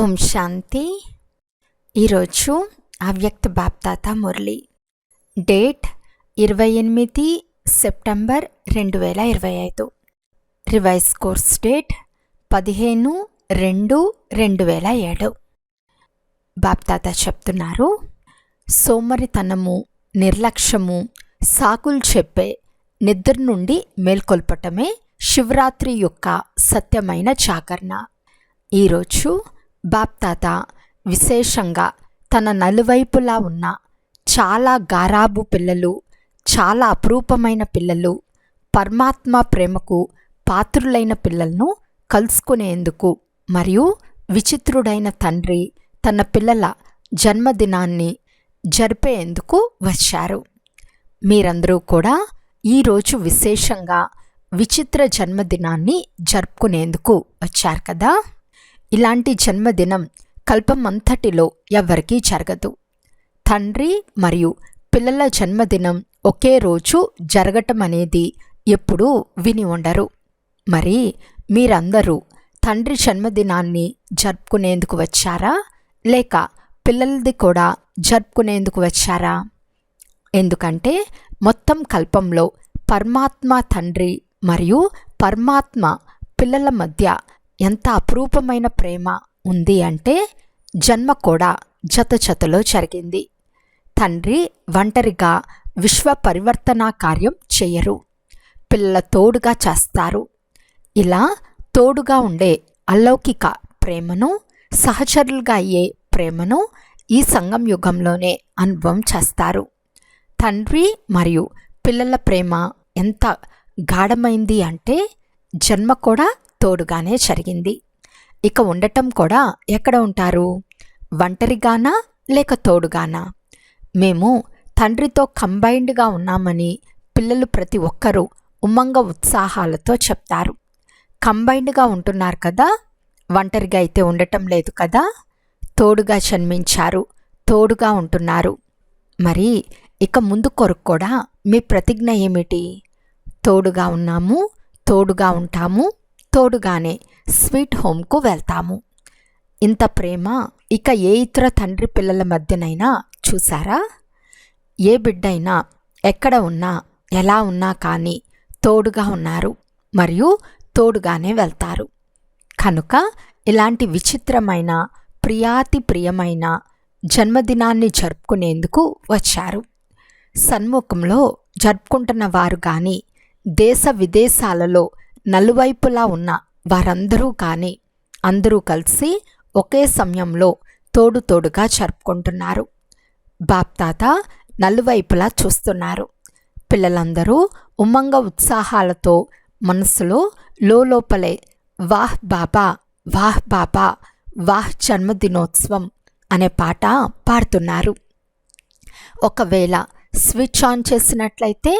ఓం శాంతి. ఈరోజు అవ్యక్త బాప్దాత మురళి. Date 28 September 2025. Revise course date 15/2/2007. BapDada చెప్తున్నారు, సోమరితనము, నిర్లక్ష్యము, సాకులు చెప్పే నిద్ర నుండి మేల్కొల్పటమే శివరాత్రి యొక్క సత్యమైన జాగరణ. ఈరోజు బాప్దాత విశేషంగా తన నలువైపులా ఉన్న చాలా గారాబు పిల్లలు, చాలా అపురూపమైన పిల్లలు, పరమాత్మ ప్రేమకు పాత్రులైన పిల్లలను కలుసుకునేందుకు మరియు విచిత్రుడైన తండ్రి తన పిల్లల జన్మదినాన్ని జరిపేందుకు వచ్చారు. మీరందరూ కూడా ఈరోజు విశేషంగా విచిత్ర జన్మదినాన్ని జరుపుకునేందుకు వచ్చారు కదా. ఇలాంటి జన్మదినం కల్పమంతటిలో ఎవ్వరికీ జరగదు. తండ్రి మరియు పిల్లల జన్మదినం ఒకే రోజు జరగటం అనేది ఎప్పుడూ విని ఉండరు. మరి మీరందరూ తండ్రి జన్మదినాన్ని జరుపుకునేందుకు వచ్చారా, లేక పిల్లలది కూడా జరుపుకునేందుకు వచ్చారా? ఎందుకంటే మొత్తం కల్పంలో పరమాత్మ తండ్రి మరియు పరమాత్మ పిల్లల మధ్య ఎంత అపురూపమైన ప్రేమ ఉంది అంటే జన్మ కూడా జతలో జరిగింది. తండ్రి ఒంటరిగా విశ్వ పరివర్తన కార్యం చేయరు, పిల్లల తోడుగా చేస్తారు. ఇలా తోడుగా ఉండే అలౌకిక ప్రేమను, సహచరులుగా అయ్యే ప్రేమను ఈ సంగం యుగంలోనే అనుభవం చేస్తారు. తండ్రి మరియు పిల్లల ప్రేమ ఎంత గాఢమైంది అంటే జన్మ కూడా తోడుగానే జరిగింది. ఇక ఉండటం కూడా ఎక్కడ ఉంటారు? ఒంటరిగానా లేక తోడుగానా? మేము తండ్రితో కంబైన్డ్గా ఉన్నామని పిల్లలు ప్రతి ఒక్కరూ ఉమంగ ఉత్సాహాలతో చెప్తారు. కంబైన్డ్గా ఉంటున్నారు కదా, ఒంటరిగా అయితే ఉండటం లేదు కదా. తోడుగా జన్మించారు, తోడుగా ఉంటున్నారు. మరి ఇక ముందు కొరకు కూడా మీ ప్రతిజ్ఞ ఏమిటి? తోడుగా ఉన్నాము, తోడుగా ఉంటాము, తోడుగానే స్వీట్ హోమ్కు వెళ్తాము. ఇంత ప్రేమ ఇక ఏ ఇతర తండ్రి పిల్లల మధ్యనైనా చూసారా? ఏ బిడ్డైనా ఎక్కడ ఉన్నా ఎలా ఉన్నా కానీ తోడుగా ఉన్నారు మరియు తోడుగానే వెళ్తారు. కనుక ఇలాంటి విచిత్రమైన ప్రియాతి ప్రియమైన జన్మదినాన్ని జరుపుకునేందుకు వచ్చారు. సన్ముఖంలో జరుపుకుంటున్న వారు కానీ, దేశ విదేశాలలో నలువైపులా ఉన్న వారందరూ కానీ అందరూ కలిసి ఒకే సమయంలో తోడుగా జరుపుకుంటున్నారు. బాప్దాత నలువైపులా చూస్తున్నారు. పిల్లలందరూ ఉమంగ ఉత్సాహాలతో మనసులో లోపలే వాహ్ బాబా, వాహ్ బాబా, వాహ్ జన్మదినోత్సవం అనే పాట పాడుతున్నారు. ఒకవేళ స్విచ్ ఆన్ చేసినట్లయితే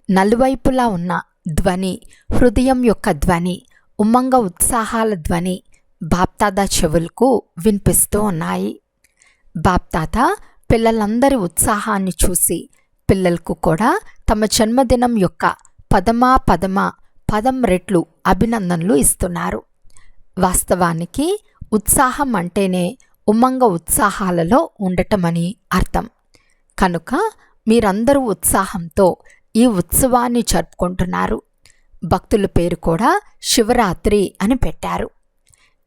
నలువైపులా ఉన్న ధ్వని, హృదయం యొక్క ధ్వని, ఉమంగ ఉత్సాహాల ధ్వని బాప్దాదా చెవులకు వినిపిస్తూ ఉన్నాయి. బాప్దాదా పిల్లలందరి ఉత్సాహాన్ని చూసి పిల్లలకు కూడా తమ జన్మదినం యొక్క పదం రెట్లు అభినందనలు ఇస్తున్నారు. వాస్తవానికి ఉత్సాహం అంటేనే ఉమంగ ఉత్సాహాలలో ఉండటమని అర్థం. కనుక మీరందరూ ఉత్సాహంతో ఈ ఉత్సవాన్ని జరుపుకుంటున్నారు. భక్తుల పేరు కూడా శివరాత్రి అని పెట్టారు.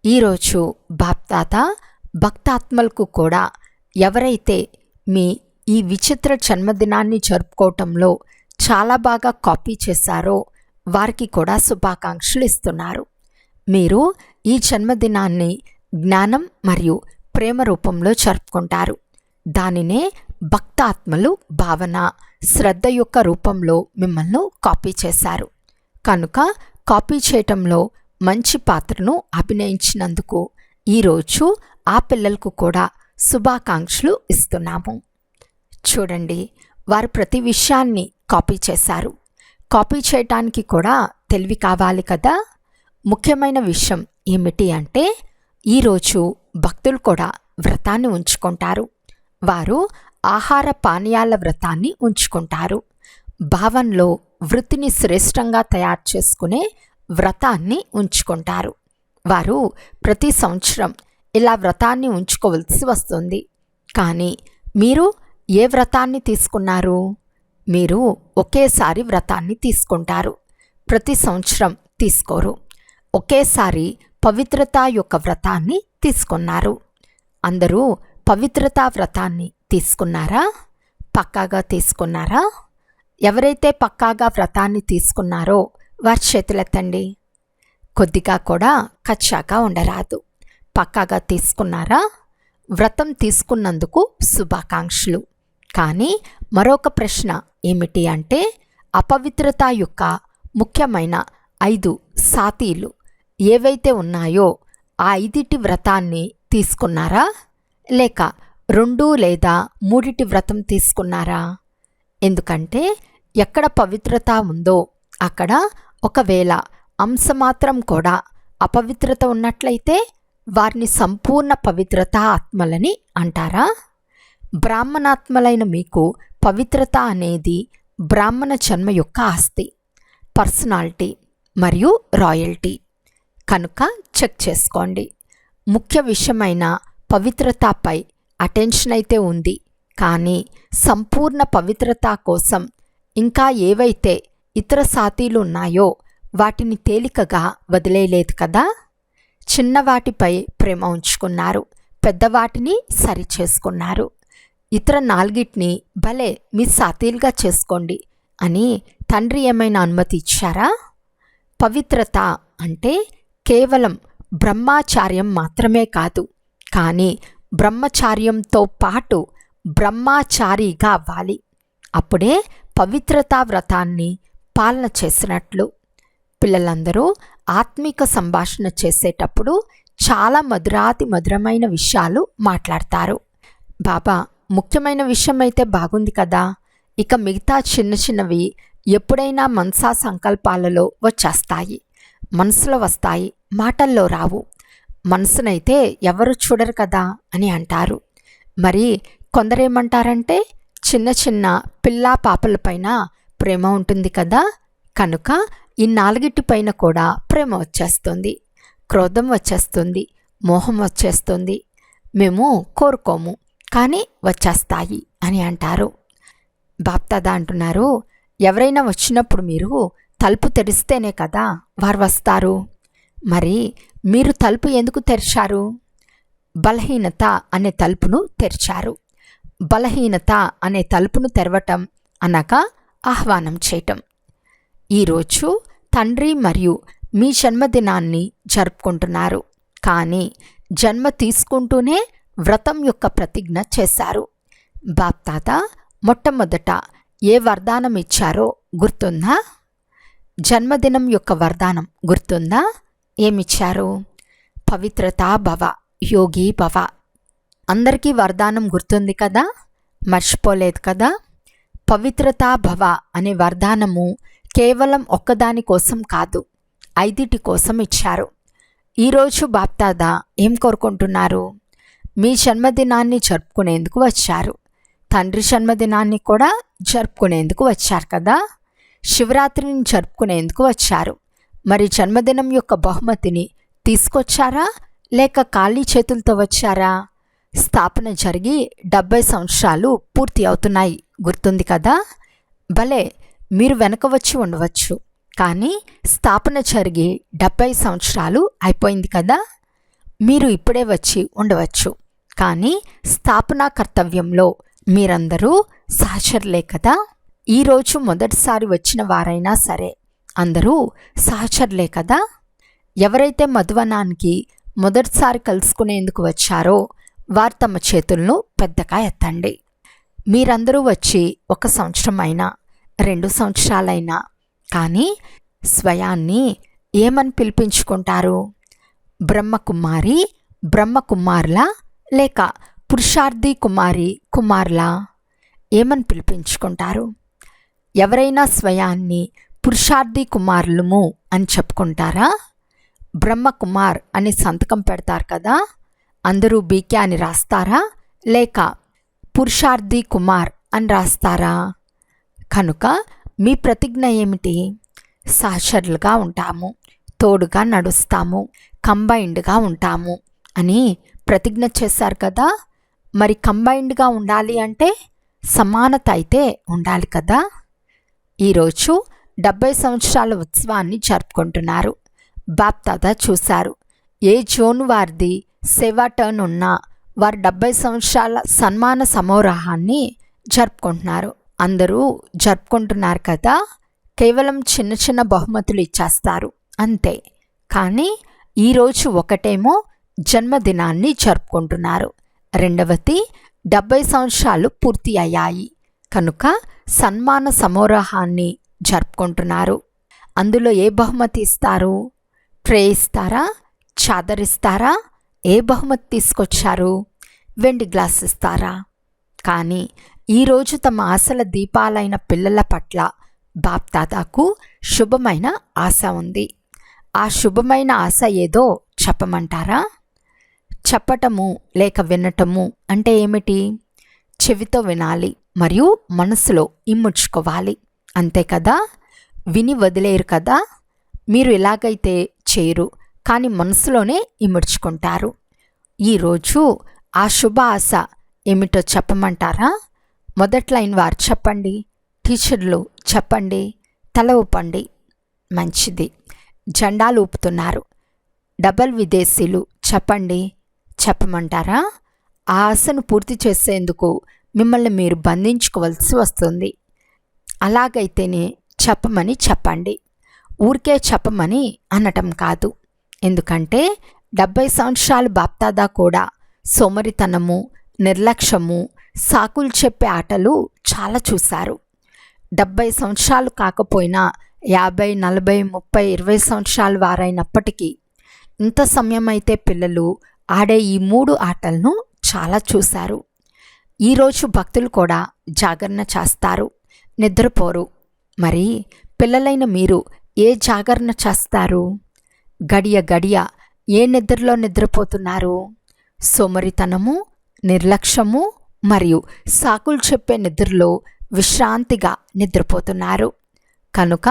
ఈరోజు బాప్దాత భక్తాత్మలకు కూడా ఎవరైతే ఈ విచిత్ర జన్మదినాన్ని జరుపుకోవటంలో చాలా బాగా కాపీ చేశారో వారికి కూడా శుభాకాంక్షలు ఇస్తున్నారు. మీరు ఈ జన్మదినాన్ని జ్ఞానం మరియు ప్రేమ రూపంలో జరుపుకుంటారు. దానినే భక్తాత్మలు భావన, శ్రద్ధ యొక్క రూపంలో మిమ్మల్ని కాపీ చేశారు. కనుక కాపీ చేయటంలో మంచి పాత్రను అభినయించినందుకు ఈరోజు ఆ పిల్లలకు కూడా శుభాకాంక్షలు ఇస్తున్నాము. చూడండి, వారు ప్రతి విషయాన్ని కాపీ చేశారు. కాపీ చేయటానికి కూడా తెలివి కావాలి కదా. ముఖ్యమైన విషయం ఏమిటి అంటే ఈరోజు భక్తులు కూడా వ్రతాన్ని ఉంచుకుంటారు. వారు ఆహార పానీయాల వ్రతాన్ని ఉంచుకుంటారు. భావంలో వృత్తిని శ్రేష్టంగా తయారు చేసుకునే వ్రతాన్ని ఉంచుకుంటారు. వారు ప్రతి సంవత్సరం ఇలా వ్రతాన్ని ఉంచుకోవలసి వస్తుంది. కానీ మీరు ఏ వ్రతాన్ని తీసుకున్నారు? మీరు ఒకేసారి వ్రతాన్ని తీసుకుంటారు, ప్రతి సంవత్సరం తీసుకోరు. ఒకేసారి పవిత్రత యొక్క వ్రతాన్ని తీసుకున్నారు. అందరూ పవిత్రతా వ్రతాన్ని తీసుకున్నారా? పక్కాగా తీసుకున్నారా? ఎవరైతే పక్కాగా వ్రతాన్ని తీసుకున్నారో వారి చేతులెత్తండి. కొద్దిగా కూడా కచ్చాగా ఉండరాదు. పక్కాగా తీసుకున్నారా? వ్రతం తీసుకున్నందుకు శుభాకాంక్షలు. కానీ మరొక ప్రశ్న ఏమిటి అంటే, అపవిత్రత యొక్క ముఖ్యమైన 5 సాతీలు ఏవైతే ఉన్నాయో ఆ 5 వ్రతాన్ని తీసుకున్నారా? లేక 2 లేదా 3 వ్రతం తీసుకున్నారా? ఎందుకంటే ఎక్కడ పవిత్రత ఉందో అక్కడ ఒకవేళ అంశమాత్రం కూడా అపవిత్రత ఉన్నట్లయితే వారిని సంపూర్ణ పవిత్రత ఆత్మలని అంటారా? బ్రాహ్మణాత్మలైన మీకు పవిత్రత అనేది బ్రాహ్మణ జన్మ యొక్క ఆస్తి, పర్సనాలిటీ మరియు రాయల్టీ. కనుక చెక్ చేసుకోండి. ముఖ్య విషయమైన పవిత్రతపై అటెన్షన్ అయితే ఉంది, కానీ సంపూర్ణ పవిత్రత కోసం ఇంకా ఏవైతే ఇతర సాతీలు ఉన్నాయో వాటిని తేలికగా వదిలేయలేదు కదా. చిన్నవాటిపై ప్రేమ ఉంచుకున్నారు, పెద్దవాటిని సరిచేసుకున్నారు. ఇతర 4 భలే మీ సాతీలుగా చేసుకోండి అని తండ్రి ఏమైనా అనుమతి ఇచ్చారా? పవిత్రత అంటే కేవలం బ్రహ్మచార్యం మాత్రమే కాదు, కానీ బ్రహ్మచార్యంతో పాటు బ్రహ్మచారిగా అవ్వాలి. అప్పుడే పవిత్రతా వ్రతాన్ని పాలన చేసినట్లు. పిల్లలందరూ ఆత్మిక సంభాషణ చేసేటప్పుడు చాలా మధురాతి మధురమైన విషయాలు మాట్లాడతారు. బాబా, ముఖ్యమైన విషయం అయితే బాగుంది కదా, ఇక మిగతా చిన్న చిన్నవి ఎప్పుడైనా మనసా సంకల్పాలలో వచ్చేస్తాయి, మనసులో వస్తాయి, మాటల్లో రావు. మనసునైతే ఎవరు చూడరు కదా అని అంటారు. మరి కొందరేమంటారంటే, చిన్న చిన్న పిల్లా పాపలపైన ప్రేమ ఉంటుంది కదా, కనుక ఈ 4 పైన కూడా ప్రేమ వచ్చేస్తుంది, క్రోధం వచ్చేస్తుంది, మోహం వచ్చేస్తుంది. మేము కోరుకోము కానీ వచ్చేస్తాయి అని అంటారు. బాప్దాదా అంటున్నారు, ఎవరైనా వచ్చినప్పుడు మీరు తలుపు తెరిస్తేనే కదా వారు వస్తారు. మరి మీరు తలుపు ఎందుకు తెరిచారు? బలహీనత అనే తలుపును తెరిచారు. బలహీనత అనే తలుపును తెరవటం అనగా ఆహ్వానం చేయటం. ఈరోజు తండ్రి మరియు మీ జన్మదినాన్ని జరుపుకుంటున్నారు, కానీ జన్మ తీసుకుంటూనే వ్రతం యొక్క ప్రతిజ్ఞ చేశారు. బాప్దాదా మొట్టమొదట ఏ వరదానం ఇచ్చారో గుర్తుందా? జన్మదినం యొక్క వరదానం గుర్తుందా? ఏమిచ్చారు? పవిత్రతా భవ, యోగి భవ. అందరికీ వరదానం గుర్తుంది కదా, మర్చిపోలేదు కదా. పవిత్రతా భవ అనే వరదానము కేవలం ఒక్కదాని కోసం కాదు, 5 కోసం ఇచ్చారు. ఈరోజు బాప్దాదా ఏం కోరుకుంటున్నారు? మీ జన్మదినాన్ని జరుపుకునేందుకు వచ్చారు, తండ్రి జన్మదినాన్ని కూడా జరుపుకునేందుకు వచ్చారు కదా, శివరాత్రిని జరుపుకునేందుకు వచ్చారు. మరి జన్మదినం యొక్క బహుమతిని తీసుకొచ్చారా లేక ఖాళీ చేతులతో వచ్చారా? స్థాపన జరిగి 70 సంవత్సరాలు పూర్తి అవుతున్నాయి, గుర్తుంది కదా. భలే, మీరు వెనక వచ్చి ఉండవచ్చు, కానీ స్థాపన జరిగి 70 సంవత్సరాలు అయిపోయింది కదా. మీరు ఇప్పుడే వచ్చి ఉండవచ్చు, కానీ స్థాపనా కర్తవ్యంలో మీరందరూ సహచరులే కదా. ఈరోజు మొదటిసారి వచ్చిన వారైనా సరే అందరూ సహచరులే కదా. ఎవరైతే మధువనానికి మొదటిసారి కలుసుకునేందుకు వచ్చారో వారు తమ చేతులను పెద్దగా ఎత్తండి. మీరందరూ వచ్చి 1 సంవత్సరం అయినా 2 సంవత్సరాలైనా, కానీ స్వయాన్ని ఏమని పిలిపించుకుంటారు? బ్రహ్మకుమారి, బ్రహ్మకుమారులా లేక పురుషార్థి కుమారి, కుమారులా ఏమని పిలిపించుకుంటారు? ఎవరైనా స్వయాన్ని పురుషార్థి కుమారులము అని చెప్పుకుంటారా? బ్రహ్మకుమార్ అని సంతకం పెడతారు కదా, అందరూ బీకే అని రాస్తారా లేక పురుషార్థి కుమార్ అని రాస్తారా? కనుక మీ ప్రతిజ్ఞ ఏమిటి? సహచరులుగా ఉంటాము, తోడుగా నడుస్తాము, కంబైన్డ్గా ఉంటాము అని ప్రతిజ్ఞ చేశారు కదా. మరి కంబైన్డ్గా ఉండాలి అంటే సమానత అయితే ఉండాలి కదా. ఈరోజు 70 సంవత్సరాల ఉత్సవాన్ని జరుపుకుంటున్నారు. బాప్దాదా చూశారు, ఏ జోన్ వారిది సేవా టర్న్ ఉన్నా వారు 70 సంవత్సరాల సన్మాన సమారోహాన్ని జరుపుకుంటున్నారు. అందరూ జరుపుకుంటున్నారు కదా, కేవలం చిన్న చిన్న బహుమతులు ఇచ్చేస్తారు అంతే. కానీ ఈరోజు ఒకటేమో జన్మదినాన్ని జరుపుకుంటున్నారు, రెండవది 70 సంవత్సరాలు పూర్తి అయ్యాయి కనుక సన్మాన సమారోహాన్ని జరుపుకుంటున్నారు. అందులో ఏ బహుమతి ఇస్తారు? ట్రే ఇస్తారా? చాదర్ ఇస్తారా? ఏ బహుమతి తీసుకొచ్చారు? వెండి గ్లాస్ ఇస్తారా? కానీ ఈరోజు తమ ఆశల దీపాలైన పిల్లల పట్ల బాప్దాదాకు శుభమైన ఆశ ఉంది. ఆ శుభమైన ఆశ ఏదో చెప్పమంటారా? చెప్పటము లేక వినటము అంటే ఏమిటి? చెవితో వినాలి మరియు మనసులో ఇముడ్చుకోవాలి, అంతే కదా. విని వదిలేరు కదా. మీరు ఎలాగైతే చేయరు, కానీ మనసులోనే ఇముడ్చుకుంటారు. ఈరోజు ఆ శుభ ఆశ ఏమిటో చెప్పమంటారా? మొదటి లైన్ వారు చెప్పండి, టీచర్లు చెప్పండి, తల ఊపండి. మంచిది, జెండాలు ఊపుతున్నారు. డబల్ విదేశీలు చెప్పండి, చెప్పమంటారా? ఆ ఆశను పూర్తి చేసేందుకు మిమ్మల్ని మీరు బంధించుకోవాల్సి వస్తుంది. అలాగైతేనే చెప్పమని చెప్పండి, ఊరికే చెప్పమని అనటం కాదు. ఎందుకంటే 70 సంవత్సరాలు బాప్దాదా కూడా సోమరితనము, నిర్లక్ష్యము, సాకులు చెప్పే ఆటలు చాలా చూశారు. 70 సంవత్సరాలు కాకపోయినా 50, 40, 30, 20 సంవత్సరాల వారైనప్పటికీ ఇంత సమయం అయితే పిల్లలు ఆడే ఈ 3 ఆటలను చాలా చూశారు. ఈరోజు భక్తులు కూడా జాగరణ చేస్తారు, నిద్రపోరు. మరి పిల్లలైన మీరు ఏ జాగరణ చేస్తారు? గడియ గడియ ఏ నిద్రలో నిద్రపోతున్నారు? సోమరితనము, నిర్లక్ష్యము మరియు సాకులు చెప్పే నిద్రలో విశ్రాంతిగా నిద్రపోతున్నారు. కనుక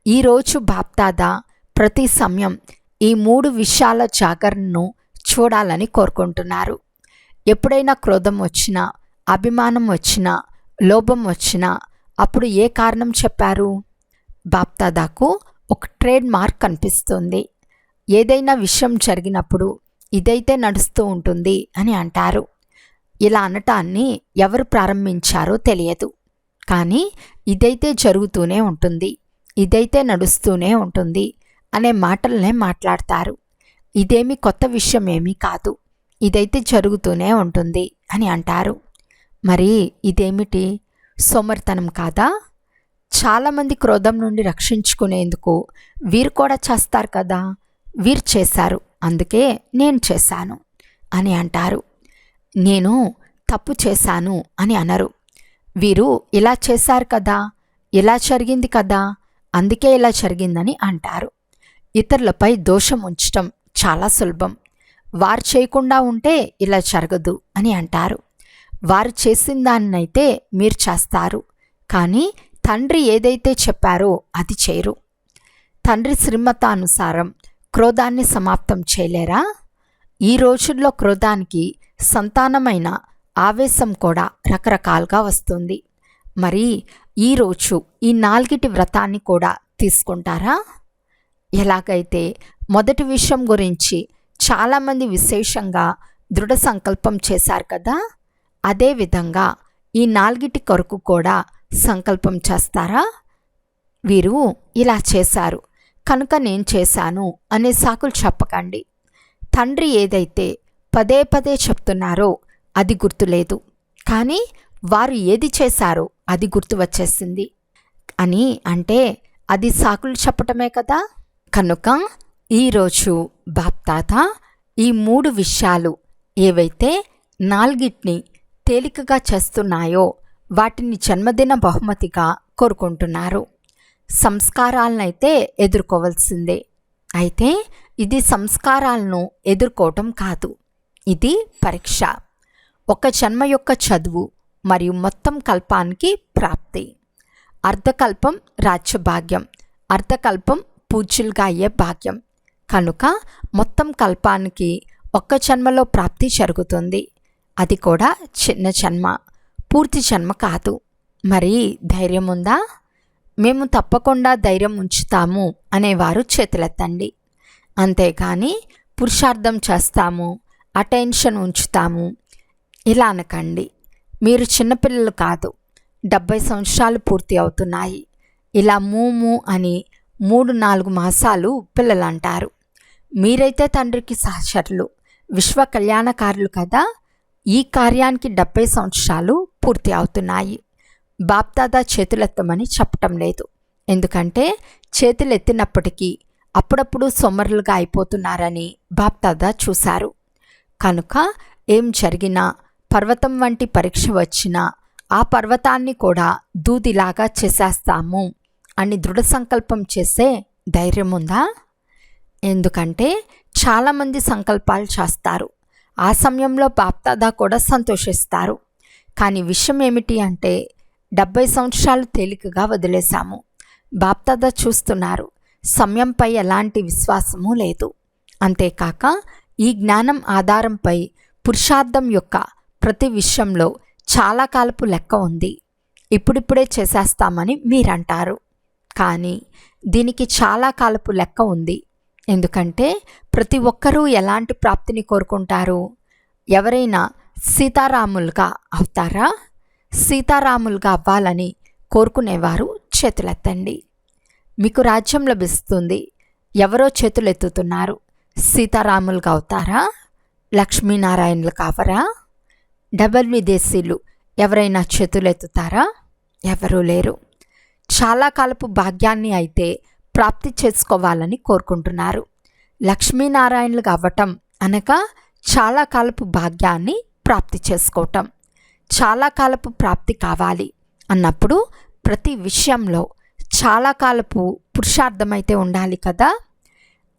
ఈరోజు బాప్దాదా ప్రతి సమయం ఈ 3 విషయాల జాగరణను చూడాలని కోరుకుంటున్నారు. ఎప్పుడైనా క్రోధం వచ్చినా, అభిమానం వచ్చినా, లోభం వచ్చినా అప్పుడు ఏ కారణం చెప్పారు? బాప్దాదాకు ఒక ట్రేడ్ మార్క్ కనిపిస్తుంది. ఏదైనా విషయం జరిగినప్పుడు ఇదైతే నడుస్తూ ఉంటుంది అని అంటారు. ఇలా అనటాన్ని ఎవరు ప్రారంభించారో తెలియదు, కానీ ఇదైతే జరుగుతూనే ఉంటుంది, ఇదైతే నడుస్తూనే ఉంటుంది అనే మాటలనే మాట్లాడతారు. ఇదేమి కొత్త విషయం ఏమీ కాదు, ఇదైతే జరుగుతూనే ఉంటుంది అని అంటారు. మరి ఇదేమిటి? సోమరితనం కాదా? చాలామంది క్రోధం నుండి రక్షించుకునేందుకు వీరు కూడా చేస్తారు కదా. వీరు చేశారు, అందుకే నేను చేశాను అని అంటారు. నేను తప్పు చేశాను అని అనరు. వీరు ఇలా చేశారు కదా, ఇలా జరిగింది కదా, అందుకే ఇలా జరిగిందని అంటారు. ఇతరులపై దోషం ఉంచటం చాలా సులభం. వారు చేయకుండా ఉంటే ఇలా జరగదు అని అంటారు. వారు చేసిన దాన్నైతే మీరు చేస్తారు, కానీ తండ్రి ఏదైతే చెప్పారో అది చేయరు. తండ్రి శ్రీమతానుసారం క్రోధాన్ని సమాప్తం చేయలేరా? ఈ రోజుల్లో క్రోధానికి సంతానమైన ఆవేశం కూడా రకరకాలుగా వస్తుంది. మరి ఈరోజు ఈ 4 వ్రతాన్ని కూడా తీసుకుంటారా? ఎలాగైతే మొదటి విషయం గురించి చాలామంది విశేషంగా దృఢ సంకల్పం చేశారు కదా, అదేవిధంగా ఈ 4 కొరకు కూడా సంకల్పం చేస్తారా? వీరు ఇలా చేశారు కనుక నేను చేశాను అనే సాకులు చెప్పకండి. తండ్రి ఏదైతే పదే పదే చెప్తున్నారో అది గుర్తులేదు, కానీ వారు ఏది చేశారో అది గుర్తు వచ్చేసింది అని అంటే అది సాకులు చెప్పటమే కదా. కనుక ఈరోజు బాప్దాదా ఈ 3 విషయాలు ఏవైతే 4 తేలికగా చేస్తున్నాయో వాటిని జన్మదిన బహుమతిగా కోరుకుంటున్నారు. సంస్కారాలనైతే ఎదుర్కోవాల్సిందే, అయితే ఇది సంస్కారాలను ఎదుర్కోవటం కాదు, ఇది పరీక్ష. ఒక జన్మ యొక్క చదువు మరియు మొత్తం కల్పానికి ప్రాప్తి. అర్ధకల్పం రాజ్యభాగ్యం, అర్ధకల్పం పూజ్యులుగా అయ్యే భాగ్యం. కనుక మొత్తం కల్పానికి ఒక్క జన్మలో ప్రాప్తి జరుగుతుంది. అది కూడా చిన్న జన్మ, పూర్తి జన్మ కాదు. మరి ధైర్యం ఉందా? మేము తప్పకుండా ధైర్యం ఉంచుతాము అనేవారు చేతులెత్తండి. అంతేగాని పురుషార్థం చేస్తాము, అటెన్షన్ ఉంచుతాము ఇలా అనకండి. మీరు చిన్నపిల్లలు కాదు, 70 సంవత్సరాలు పూర్తి అవుతున్నాయి. ఇలా మూము అని 3-4 మాసాలు పిల్లలు అంటారు. మీరైతే తండ్రికి సహచరులు, విశ్వ కళ్యాణకారులు కదా. ఈ కార్యానికి 70 సంవత్సరాలు పూర్తి అవుతున్నాయి. బాప్దాదా చేతులెత్తమని చెప్పటం లేదు. ఎందుకంటే చేతులెత్తినప్పటికీ అప్పుడప్పుడు సొమ్మరులుగా అయిపోతున్నారని బాప్దాదా చూశారు. కనుక ఏం జరిగినా, పర్వతం వంటి పరీక్ష వచ్చినా ఆ పర్వతాన్ని కూడా దూదిలాగా చేసేస్తాము అని దృఢ సంకల్పం చేసే ధైర్యం ఉందా? ఎందుకంటే చాలామంది సంకల్పాలు చేస్తారు. ఆ సమయంలో బాప్దాదా కూడా సంతోషిస్తారు. కానీ విషయం ఏమిటి అంటే 70 సంవత్సరాలు తేలికగా వదిలేశాము. బాప్దాదా చూస్తున్నారు. సమయంపై ఎలాంటి విశ్వాసము లేదు. అంతేకాక ఈ జ్ఞానం ఆధారంపై పురుషార్థం యొక్క ప్రతి విషయంలో చాలా కాలపు లెక్క ఉంది. ఇప్పుడిప్పుడే చేసేస్తామని మీరంటారు. కానీ దీనికి చాలా కాలపు లెక్క ఉంది. ఎందుకంటే ప్రతి ఒక్కరూ ఎలాంటి ప్రాప్తిని కోరుకుంటారు? ఎవరైనా సీతారాములుగా అవుతారా? సీతారాములుగా అవ్వాలని కోరుకునేవారు చేతులెత్తండి. మీకు రాజ్యం లభిస్తుంది. ఎవరో చేతులెత్తుతున్నారు. సీతారాములుగా అవుతారా? లక్ష్మీనారాయణులు కావరా? డబల్ విదేశీలు ఎవరైనా చేతులెత్తుతారా? ఎవరూ లేరు. చాలా కాలపు భాగ్యాన్ని అయితే ప్రాప్తి చేసుకోవాలని కోరుకుంటున్నారు. లక్ష్మీనారాయణులుగా అవ్వటం అనగా చాలా కాలపు భాగ్యాన్ని ప్రాప్తి చేసుకోవటం. చాలా కాలపు ప్రాప్తి కావాలి అన్నప్పుడు ప్రతి విషయంలో చాలా కాలపు పురుషార్థమైతే ఉండాలి కదా.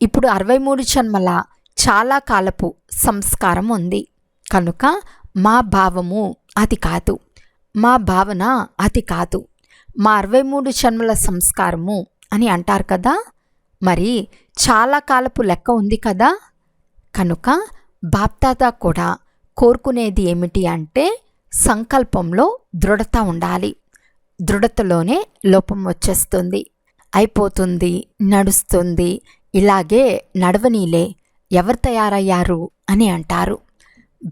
ఇప్పుడు 63 జన్మల చాలా కాలపు సంస్కారం ఉంది. కనుక మా భావము అది కాదు, మా భావన అది కాదు, మా 63 జన్మల సంస్కారము అని అంటారు కదా. మరి చాలా కాలపు లెక్క ఉంది కదా. కనుక బాప్దాదా కూడా కోరుకునేది ఏమిటి అంటే సంకల్పంలో దృఢత ఉండాలి. దృఢతలోనే లోపం వచ్చేస్తుంది, అయిపోతుంది, నడుస్తుంది, ఇలాగే నడవనీలే, ఎవరు తయారయ్యారు అని అంటారు.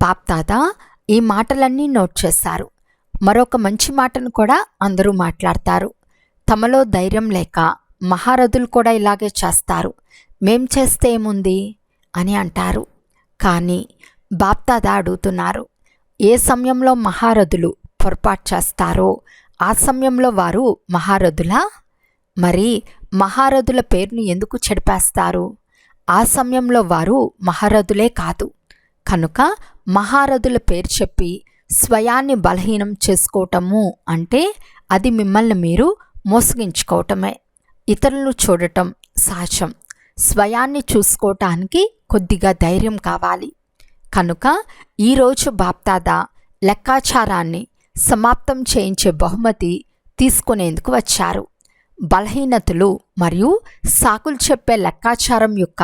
బాప్దాదా ఈ మాటలన్నీ నోట్ చేశారు. మరొక మంచి మాటను కూడా అందరూ మాట్లాడతారు. తమలో ధైర్యం లేక మహారథులు కూడా ఇలాగే చేస్తారు. మేం చేస్తే ఏముంది అని అంటారు. కానీ బాప్దాదా అడుగుతున్నారు, ఏ సమయంలో మహారథులు పొరపాటు చేస్తారో ఆ సమయంలో వారు మహారథులా? మరి మహారథుల పేరును ఎందుకు చెడిపేస్తారు? ఆ సమయంలో వారు మహారథులే కాదు. కనుక మహారథుల పేరు చెప్పి స్వయాన్ని బలహీనం చేసుకోవటము అంటే అది మిమ్మల్ని మీరు మోసగించుకోవటమే. ఇతరులను చూడటం సహజం. స్వయాన్ని చూసుకోవటానికి కొద్దిగా ధైర్యం కావాలి. కనుక ఈరోజు బాప్దాదా లెక్కాచారాన్ని సమాప్తం చేయించే బహుమతి తీసుకునేందుకు వచ్చారు. బలహీనతలు మరియు సాకులు చెప్పే లెక్కాచారం యొక్క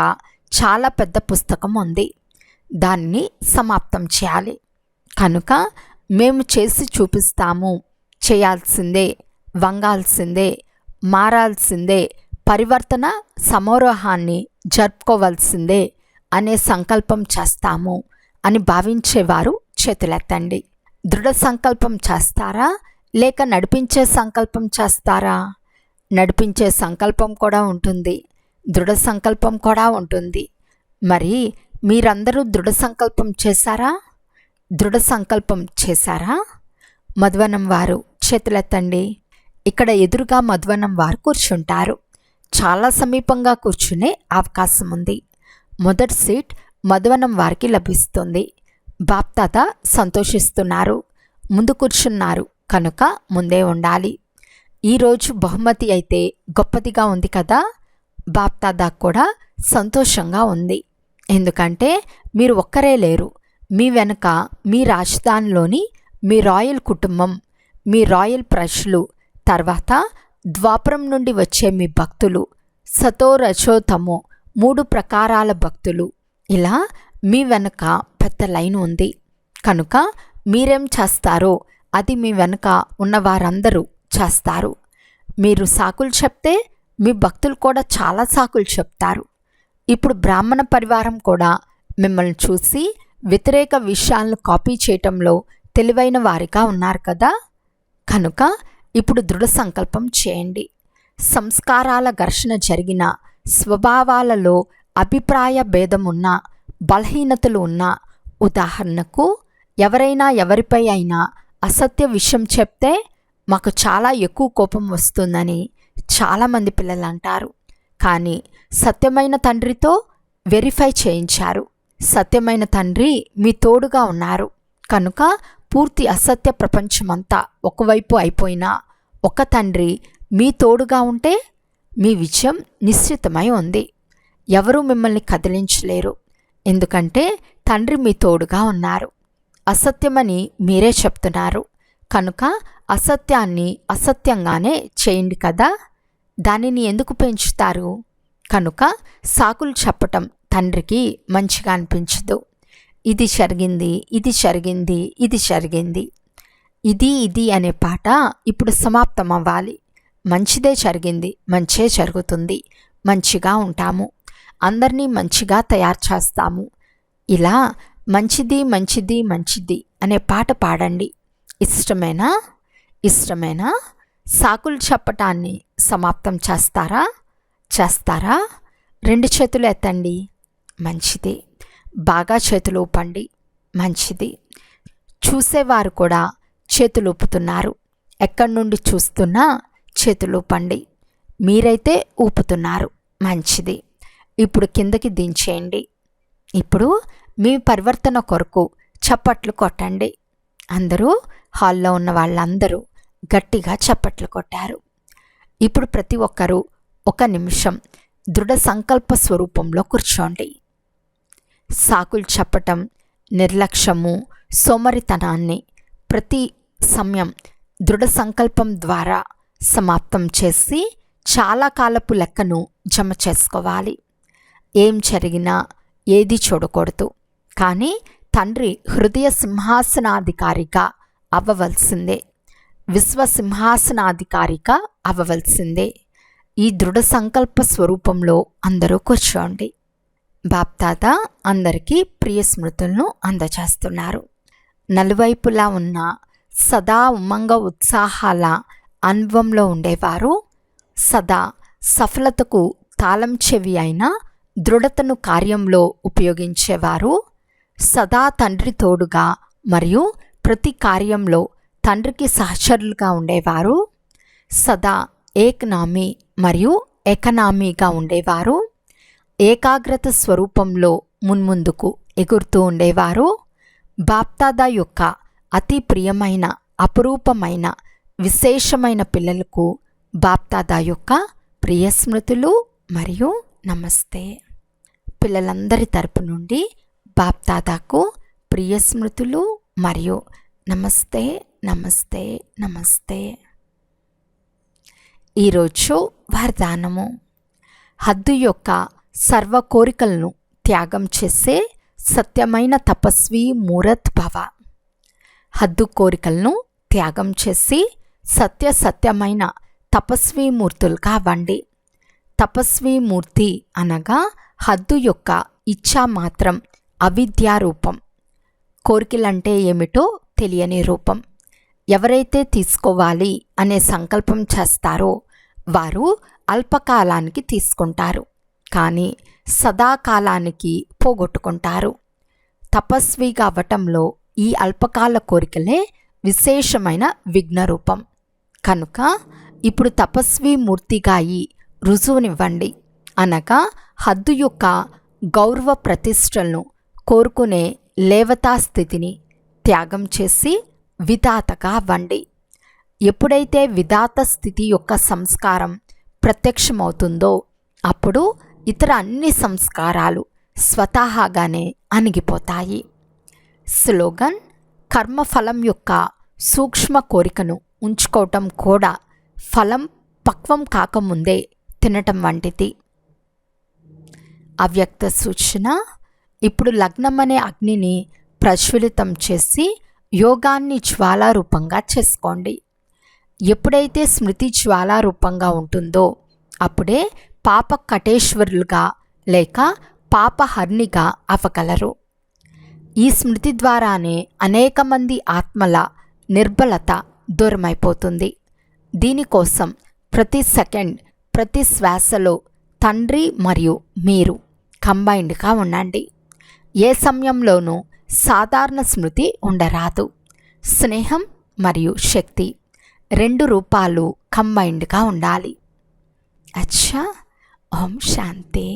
చాలా పెద్ద పుస్తకం ఉంది. దాన్ని సమాప్తం చేయాలి. కనుక మేము చేసి చూపిస్తాము, చేయాల్సిందే, వంగాల్సిందే, మారాల్సిందే, పరివర్తన సమారోహాన్ని జరుపుకోవాల్సిందే అనే సంకల్పం చేస్తాము అని భావించేవారు చేతులెత్తండి. దృఢ సంకల్పం చేస్తారా లేక నడిపించే సంకల్పం చేస్తారా? నడిపించే సంకల్పం కూడా ఉంటుంది, దృఢ సంకల్పం కూడా ఉంటుంది. మరి మీరందరూ దృఢ సంకల్పం చేశారా? దృఢ సంకల్పం చేశారా? మధ్వనం వారు చేతులెత్తండి. ఇక్కడ ఎదురుగా మధ్వనం వారు కూర్చుంటారు. చాలా సమీపంగా కూర్చునే అవకాశం ఉంది. మొదటి సీట్ మధ్వనం వారికి లభిస్తుంది. బాప్దాదా సంతోషిస్తున్నారు. ముందు కూర్చున్నారు కనుక ముందే ఉండాలి. ఈరోజు బహుమతి అయితే గొప్పదిగా ఉంది కదా. బాప్దాదా కూడా సంతోషంగా ఉంది. ఎందుకంటే మీరు ఒక్కరే లేరు. మీ వెనుక మీ రాజధానిలోని మీ రాయల్ కుటుంబం, మీ రాయల్ ప్రజలు, తర్వాత ద్వాపరం నుండి వచ్చే మీ భక్తులు, సతో రజో తమో 3 ప్రకారాల భక్తులు, ఇలా మీ వెనుక పెద్ద లైన్ ఉంది కనుక మీరేం చేస్తారో అది మీ వెనుక ఉన్న వారందరూ చేస్తారు. మీరు సాకులు చెప్తే మీ భక్తులు కూడా చాలా సాకులు చెప్తారు. ఇప్పుడు బ్రాహ్మణ పరివారం కూడా మిమ్మల్ని చూసి వ్యతిరేక విషయాలను కాపీ చేయటంలో తెలివైన వారిగా ఉన్నారు కదా. కనుక ఇప్పుడు దృఢ సంకల్పం చేయండి. సంస్కారాల ఘర్షణ జరిగిన, స్వభావాలలో అభిప్రాయ భేదమున్న, బలహీనతలు ఉన్న, ఉదాహరణకు ఎవరైనా ఎవరిపై అయినా అసత్య విషయం చెప్తే మాకు చాలా ఎక్కువ కోపం వస్తుందని చాలామంది పిల్లలు అంటారు. కానీ సత్యమైన తండ్రితో వెరిఫై చేయించారు. సత్యమైన తండ్రి మీ తోడుగా ఉన్నారు కనుక పూర్తి అసత్య ప్రపంచమంతా ఒకవైపు అయిపోయినా ఒక తండ్రి మీ తోడుగా ఉంటే మీ విజయం నిశ్చితమై ఉంది. ఎవరూ మిమ్మల్ని కదిలించలేరు, ఎందుకంటే తండ్రి మీ తోడుగా ఉన్నారు. అసత్యమని మీరే చెప్తున్నారు కనుక అసత్యాన్ని అసత్యంగానే చేయండి కదా. దానిని ఎందుకు పెంచుతారు? కనుక సాకులు చెప్పటం తండ్రికి మంచిగా అనిపించదు. ఇది జరిగింది, ఇది జరిగింది, ఇది జరిగింది, ఇది అనే పాట ఇప్పుడు సమాప్తం అవ్వాలి. మంచిదే జరిగింది, మంచే జరుగుతుంది, మంచిగా ఉంటాము, అందరినీ మంచిగా తయారు చేస్తాము. ఇలా మంచిది మంచిది మంచిది అనే పాట పాడండి. ఇష్టమేనా? ఇష్టమేనా? సాకులు చెప్పటాన్ని సమాప్తం చేస్తారా? 2 చేతులు ఎత్తండి. మంచిది. బాగా చేతులు ఊపండి. మంచిది. చూసేవారు కూడా చేతులు ఊపుతున్నారు. ఎక్కడి నుండి చూస్తున్నా చేతులు ఊపండి. మీరైతే ఊపుతున్నారు. మంచిది. ఇప్పుడు కిందకి దించేయండి. ఇప్పుడు మీ పరివర్తన కొరకు చప్పట్లు కొట్టండి. అందరూ, హాల్లో ఉన్న వాళ్ళందరూ గట్టిగా చప్పట్లు కొట్టారు. ఇప్పుడు ప్రతి ఒక్కరూ 1 నిమిషం దృఢ సంకల్ప స్వరూపంలో కూర్చోండి. సాకులు చెప్పటం, నిర్లక్ష్యము, సోమరితనాన్ని ప్రతి సమయం దృఢ సంకల్పం ద్వారా సమాప్తం చేసి చాలా కాలపు లెక్కను జమ చేసుకోవాలి. ఏం జరిగినా ఏది చూడకూడదు, కానీ తండ్రి హృదయ సింహాసనాధికారిగా అవ్వవలసిందే, విశ్వసింహాసనాధికారిగా అవ్వవలసిందే. ఈ దృఢ సంకల్ప స్వరూపంలో అందరూ కూర్చోండి. బాప్దాదా అందరికీ ప్రియ స్మృతులను అందజేస్తున్నారు. నలువైపులా ఉన్న సదా ఉమంగ ఉత్సాహాల అనుభవంలో ఉండేవారు, సదా సఫలతకు తాళం చెవి అయిన దృఢతను కార్యంలో ఉపయోగించేవారు, సదా తండ్రి తోడుగా మరియు ప్రతి కార్యంలో తండ్రికి సహచరులుగా ఉండేవారు, సదా ఏకనామీ మరియు ఎకనామీగా ఉండేవారు, ఏకాగ్రత స్వరూపంలో మున్ముందుకు ఎగురుతూ ఉండేవారు, బాప్దాదా యొక్క అతి ప్రియమైన, అపురూపమైన, విశేషమైన పిల్లలకు బాప్దాదా యొక్క ప్రియ స్మృతులు మరియు నమస్తే. పిల్లలందరి తరపు నుండి బాప్దాదాకు ప్రియ స్మృతులు మరియు నమస్తే నమస్తే నమస్తే. ఈరోజు వరదానము: హద్దు యొక్క సర్వ కోరికలను త్యాగం చేసే సత్యమైన తపస్వి మూరత్ భవ. హద్దు కోరికలను త్యాగం చేసి సత్యమైన తపస్వి మూర్తులుగా అవ్వండి. తపస్వి మూర్తి అనగా హద్దు యొక్క ఇచ్ఛా మాత్రం, అవిద్యారూపం, కోరికలంటే ఏమిటో తెలియని రూపం. ఎవరైతే తీసుకోవాలి అనే సంకల్పం చేస్తారో వారు అల్పకాలానికి తీసుకుంటారు, కానీ సదాకాలానికి పోగొట్టుకుంటారు. తపస్విగా అవ్వటంలో ఈ అల్పకాల కోరికలే విశేషమైన విఘ్నరూపం. కనుక ఇప్పుడు తపస్వి మూర్తిగా అయి రుజువునివ్వండి, అనగా హద్దు యొక్క గౌరవ ప్రతిష్టలను కోరుకునే లేవతా స్థితిని త్యాగం చేసి విధాతగా అవ్వండి. ఎప్పుడైతే విధాత స్థితి యొక్క సంస్కారం ప్రత్యక్షమవుతుందో అప్పుడు ఇతర అన్ని సంస్కారాలు స్వతహాగానే అణిగిపోతాయి. స్లోగన్: కర్మఫలం యొక్క సూక్ష్మ కోరికను ఉంచుకోవటం కూడా ఫలం పక్వం కాకముందే తినటం వంటిది. అవ్యక్త సూచన: ఇప్పుడు లగ్నం అనే అగ్నిని ప్రజ్వలితం చేసి యోగాన్ని జ్వాలారూపంగా చేసుకోండి. ఎప్పుడైతే స్మృతి జ్వాలారూపంగా ఉంటుందో అప్పుడే పాప కటేశ్వరులుగా లేక పాపహర్నిగా అవ్వగలరు. ఈ స్మృతి ద్వారానే అనేక మంది ఆత్మల నిర్బలత దూరమైపోతుంది. దీనికోసం ప్రతి సెకండ్, ప్రతి శ్వాసలో తండ్రి మరియు మీరు కంబైన్డ్గా ఉండండి. ఏ సమయంలోనూ సాధారణ స్మృతి ఉండరాదు. స్నేహం మరియు శక్తి 2 రూపాలు కంబైన్డ్గా ఉండాలి. అచ్చా. ఓం శాంతి.